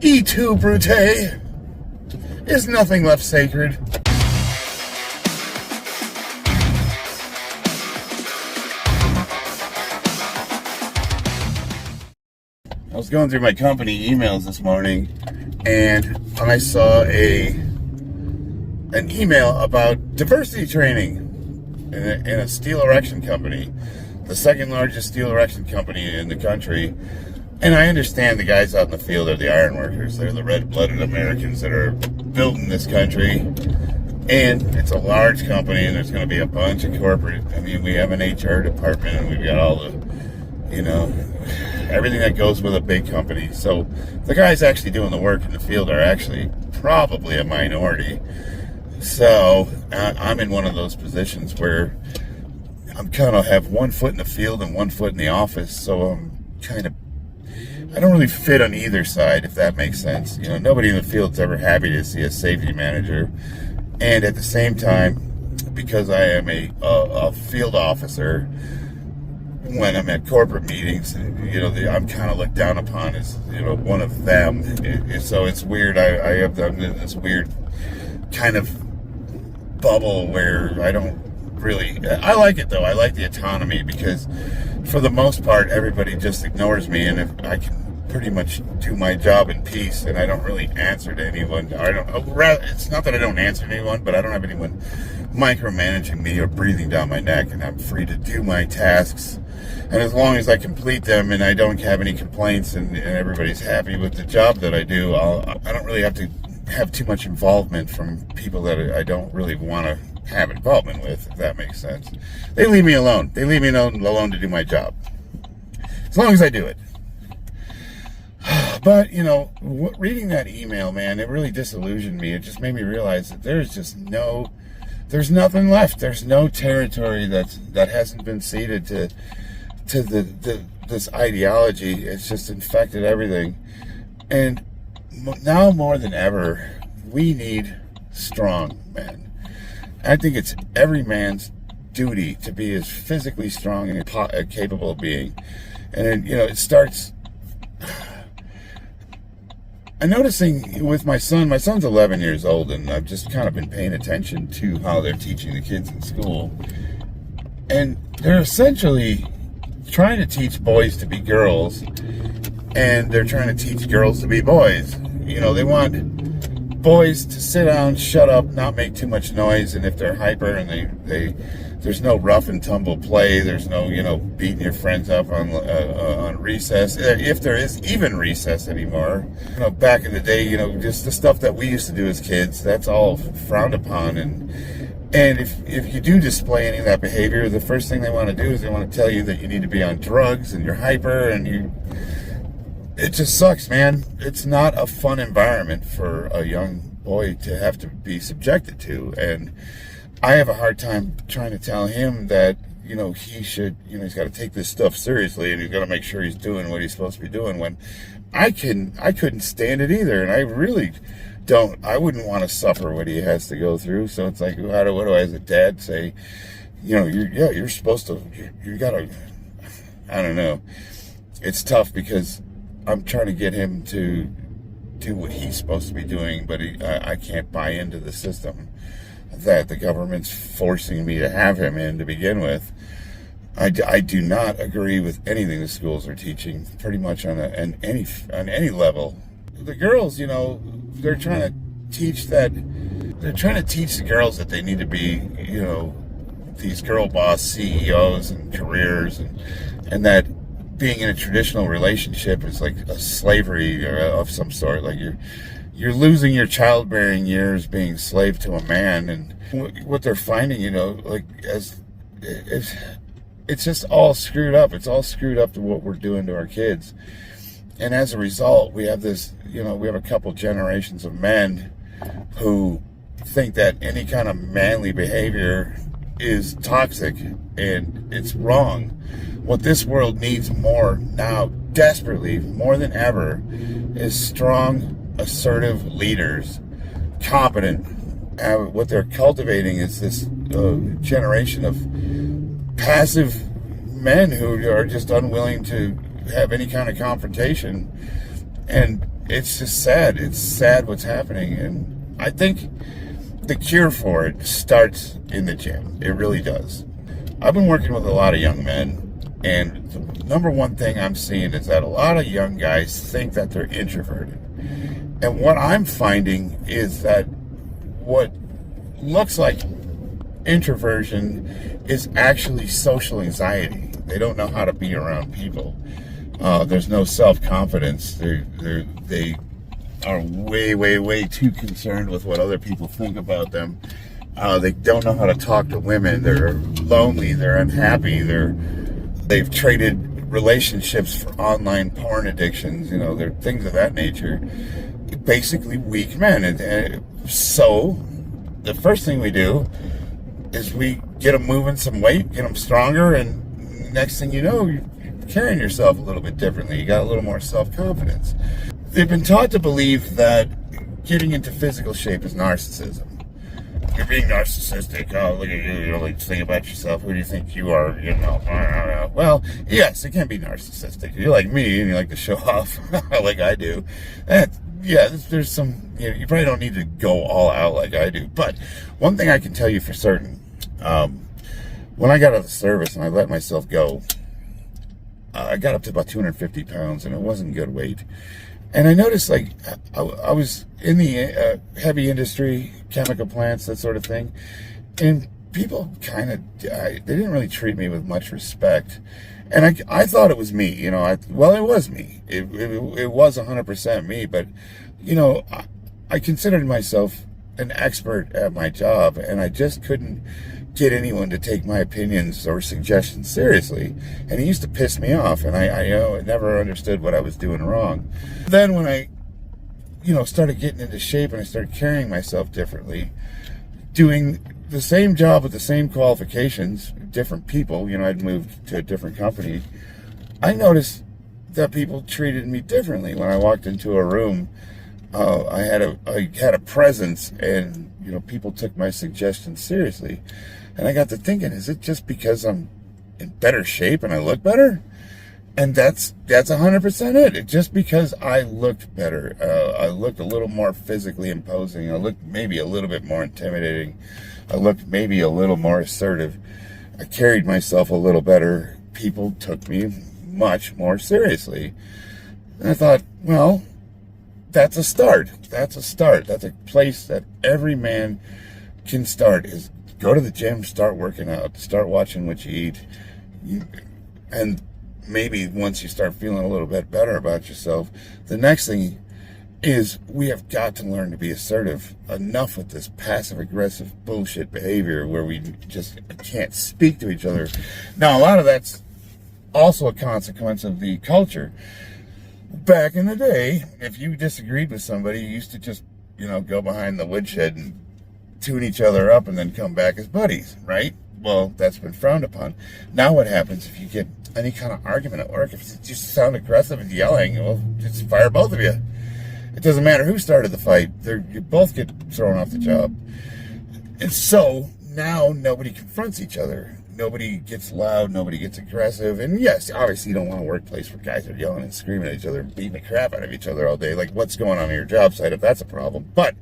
E2 Brute, is nothing left sacred. I was going through my company emails this morning, and I saw an email about diversity training in a steel erection company, the second largest steel erection company in the country. And I understand the guys out in the field are the iron workers. They're the red-blooded Americans that are building this country. And it's a large company, and there's going to be a bunch of corporate. I mean, we have an HR department, and we've got all the, everything that goes with a big company. So the guys actually doing the work in the field are actually probably a minority. So I'm in one of those positions where I'm kind of have one foot in the field and one foot in the office. So I'm I don't really fit on either side, if that makes sense. Nobody in the field's ever happy to see a safety manager. And at the same time, because I am a field officer, when I'm at corporate meetings, I'm kind of looked down upon as, one of them. So it's weird. I'm in this weird kind of bubble where I like it though. I like the autonomy because for the most part, everybody just ignores me, and if I can pretty much do my job in peace, and I don't really answer to anyone. It's not that I don't answer to anyone, but I don't have anyone micromanaging me or breathing down my neck, and I'm free to do my tasks. And as long as I complete them and I don't have any complaints and everybody's happy with the job that I do, I don't really have to have too much involvement from people that I don't really want to have involvement with, if that makes sense. They leave me alone. They leave me alone to do my job. As long as I do it. But, reading that email, man, it really disillusioned me. It just made me realize that there's nothing left. There's no territory that hasn't been ceded to this ideology. It's just infected everything. And now more than ever, we need strong men. I think it's every man's duty to be as physically strong and capable of being. And it starts. I'm noticing with my son. My son's 11 years old, and I've just kind of been paying attention to how they're teaching the kids in school. And they're essentially trying to teach boys to be girls, and they're trying to teach girls to be boys. They want boys to sit down, shut up, not make too much noise, and if they're hyper and there's no rough and tumble play, there's no beating your friends up on recess, if there is even recess anymore. Back in the day, just the stuff that we used to do as kids, that's all frowned upon. And if you do display any of that behavior, the first thing they want to do is they want to tell you that you need to be on drugs and you're hyper, and it just sucks, man. It's not a fun environment for a young boy to have to be subjected to. And I have a hard time trying to tell him that, he should, he's got to take this stuff seriously, and he's got to make sure he's doing what he's supposed to be doing, when I couldn't stand it either. And I really I wouldn't want to suffer what he has to go through. So it's like, what do I as a dad say? You're supposed to, you gotta, I don't know. It's tough because I'm trying to get him to do what he's supposed to be doing, but I can't buy into the system that the government's forcing me to have him in to begin with. I do not agree with anything the schools are teaching, pretty much on any level. The girls, they're trying to teach the girls that they need to be, these girl boss CEOs and careers, and that being in a traditional relationship is like a slavery of some sort. Like you're losing your childbearing years being slave to a man. And what they're finding, it's just all screwed up. It's all screwed up to what we're doing to our kids. And as a result, we have this, we have a couple generations of men who think that any kind of manly behavior is toxic, and it's wrong. What this world needs more now, desperately, more than ever, is strong, assertive leaders, competent. What they're cultivating is this generation of passive men who are just unwilling to have any kind of confrontation. And it's just sad. It's sad what's happening. And I think the cure for it starts in the gym. It really does. I've been working with a lot of young men, and the number one thing I'm seeing is that a lot of young guys think that they're introverted. And what I'm finding is that what looks like introversion is actually social anxiety. They don't know how to be around people. There's no self-confidence. They are way too concerned with what other people think about them. They don't know how to talk to women. They're lonely. They're unhappy. They've traded relationships for online porn addictions. They're things of that nature. Basically weak men. And so the first thing we do is we get them moving some weight, get them stronger, and next thing you know, you're carrying yourself a little bit differently. You got a little more self-confidence. They've been taught to believe that getting into physical shape is narcissism. You're being narcissistic. Oh, look at you. You don't like to think about yourself. Who do you think you are? Well, yes, it can be narcissistic. You're like me and you like to show off like I do. There's some, you probably don't need to go all out like I do. But one thing I can tell you for certain, when I got out of the service and I let myself go, I got up to about 250 pounds, and it wasn't good weight. And I noticed, like, I was in the heavy industry, chemical plants, that sort of thing, and people kind of, they didn't really treat me with much respect. And I thought it was me, it was me. It was 100% me, but, I considered myself an expert at my job, and I just couldn't get anyone to take my opinions or suggestions seriously. And it used to piss me off, and I never understood what I was doing wrong. Then when I, started getting into shape and I started carrying myself differently, doing the same job with the same qualifications, different people, I'd moved to a different company, I noticed that people treated me differently. When I walked into a room, I had a presence, and people took my suggestions seriously. And I got to thinking, is it just because I'm in better shape and I look better? And that's 100% it. It's just because I looked better. I looked a little more physically imposing. I looked maybe a little bit more intimidating. I looked maybe a little more assertive. I carried myself a little better. People took me much more seriously. And I thought, well, that's a start. That's a start. That's a place that every man can start, is go to the gym, start working out, start watching what you eat. And maybe once you start feeling a little bit better about yourself, the next thing is we have got to learn to be assertive. Enough with this passive-aggressive bullshit behavior where we just can't speak to each other. Now, a lot of that's also a consequence of the culture. Back in the day, if you disagreed with somebody, you used to just, go behind the woodshed and tune each other up and then come back as buddies, right? Well, that's been frowned upon. Now what happens if you get any kind of argument at work? If you just sound aggressive and yelling, well, just fire both of you. It doesn't matter who started the fight. You both get thrown off the job. And so now nobody confronts each other. Nobody gets loud. Nobody gets aggressive. And yes, obviously you don't want a workplace where guys are yelling and screaming at each other and beating the crap out of each other all day. Like, what's going on your job site if that's a problem? But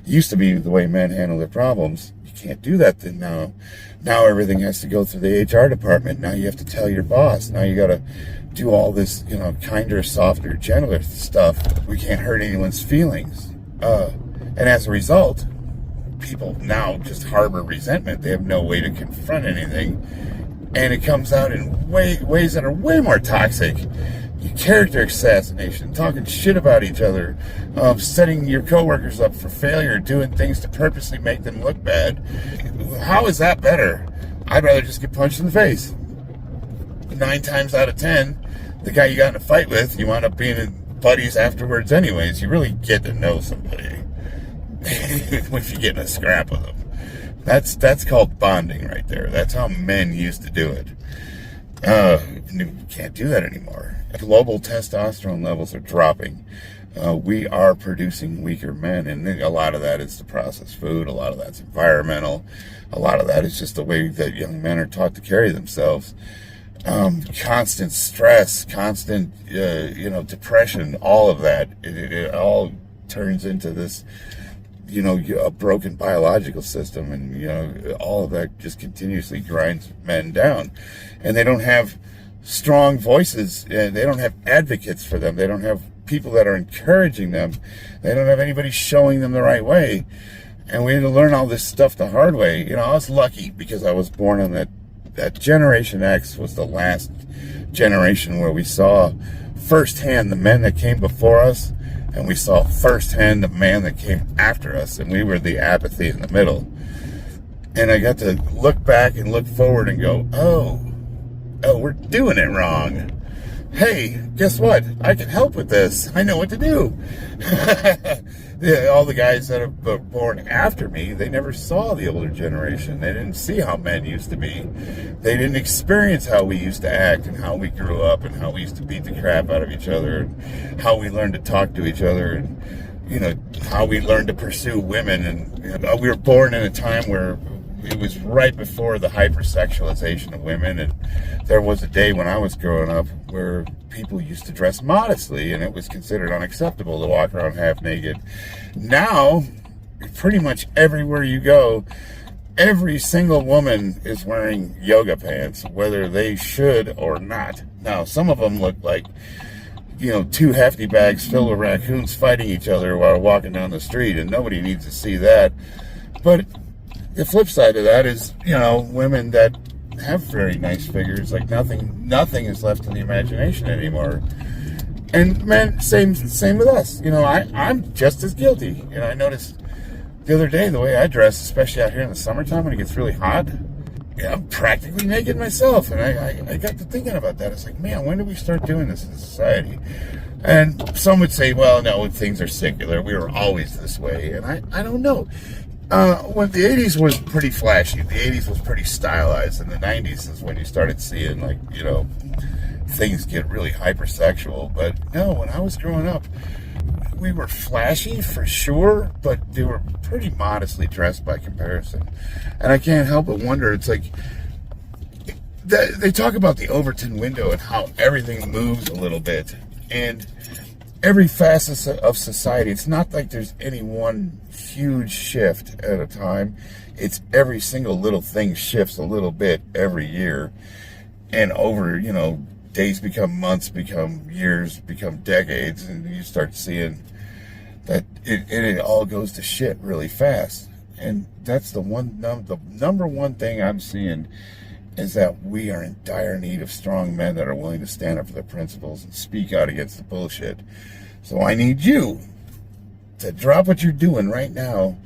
it used to be the way men handle their problems. You can't do that then now. Now everything has to go through the HR department. Now you have to tell your boss. Now you got to do all this, kinder, softer, gentler stuff. We can't hurt anyone's feelings. And as a result, people now just harbor resentment. They have no way to confront anything. And it comes out in ways that are way more toxic. Character assassination, talking shit about each other, setting your coworkers up for failure, doing things to purposely make them look bad. How is that better? I'd rather just get punched in the face. 9 times out of 10, the guy you got in a fight with, you wind up being buddies afterwards anyways. You really get to know somebody if you get in a scrap with them. That's called bonding right there. That's how men used to do it. You can't do that anymore. Global testosterone levels are dropping. We are producing weaker men, and a lot of that is the processed food. A lot of that's environmental. A lot of that is just the way that young men are taught to carry themselves. constant stress, constant, depression, all of that. It all turns into this, a broken biological system, and, all of that just continuously grinds men down. And they don't have strong voices, and they don't have advocates for them. They don't have people that are encouraging them. They don't have anybody showing them the right way. And we had to learn all this stuff the hard way. I was lucky because I was born on that Generation X was the last generation where we saw firsthand the men that came before us, and we saw firsthand the man that came after us, and we were the apathy in the middle. And I got to look back and look forward and go, oh, we're doing it wrong. Hey, guess what? I can help with this. I know what to do. All the guys that were born after me, they never saw the older generation. They didn't see how men used to be. They didn't experience how we used to act and how we grew up and how we used to beat the crap out of each other and how we learned to talk to each other and, how we learned to pursue women. And we were born in a time where it was right before the hypersexualization of women, and there was a day when I was growing up where people used to dress modestly, and it was considered unacceptable to walk around half naked. Now, pretty much everywhere you go, every single woman is wearing yoga pants, whether they should or not. Now, some of them look like, two hefty bags filled with raccoons fighting each other while walking down the street, and nobody needs to see that. But the flip side of that is, women that have very nice figures, like nothing is left to the imagination anymore. And men, same with us. I'm just as guilty. I noticed the other day the way I dress, especially out here in the summertime when it gets really hot. I'm practically naked myself, and I got to thinking about that. It's like, man, when did we start doing this in society? And some would say, well, no, things are secular. We were always this way, and I don't know. When the 80s was pretty flashy, the 80s was pretty stylized, and the 90s is when you started seeing, things get really hypersexual. But no, when I was growing up, we were flashy for sure, but they were pretty modestly dressed by comparison. And I can't help but wonder, it's like, they talk about the Overton window and how everything moves a little bit. And every facet of society, it's not like there's any one huge shift at a time. It's every single little thing shifts a little bit every year. And over, days become months, become years, become decades, and you start seeing that it all goes to shit really fast. And that's the number one thing I'm seeing is that we are in dire need of strong men that are willing to stand up for their principles and speak out against the bullshit. So I need you to drop what you're doing right now,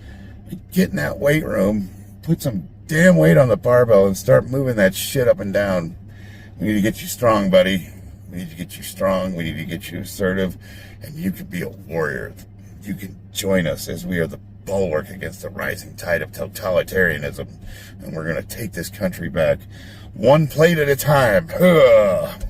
get in that weight room, put some damn weight on the barbell, and start moving that shit up and down. We need to get you strong, buddy. We need to get you strong. We need to get you assertive. And you can be a warrior. You can join us as we are the bulwark against the rising tide of totalitarianism. And we're going to take this country back one plate at a time. Ugh.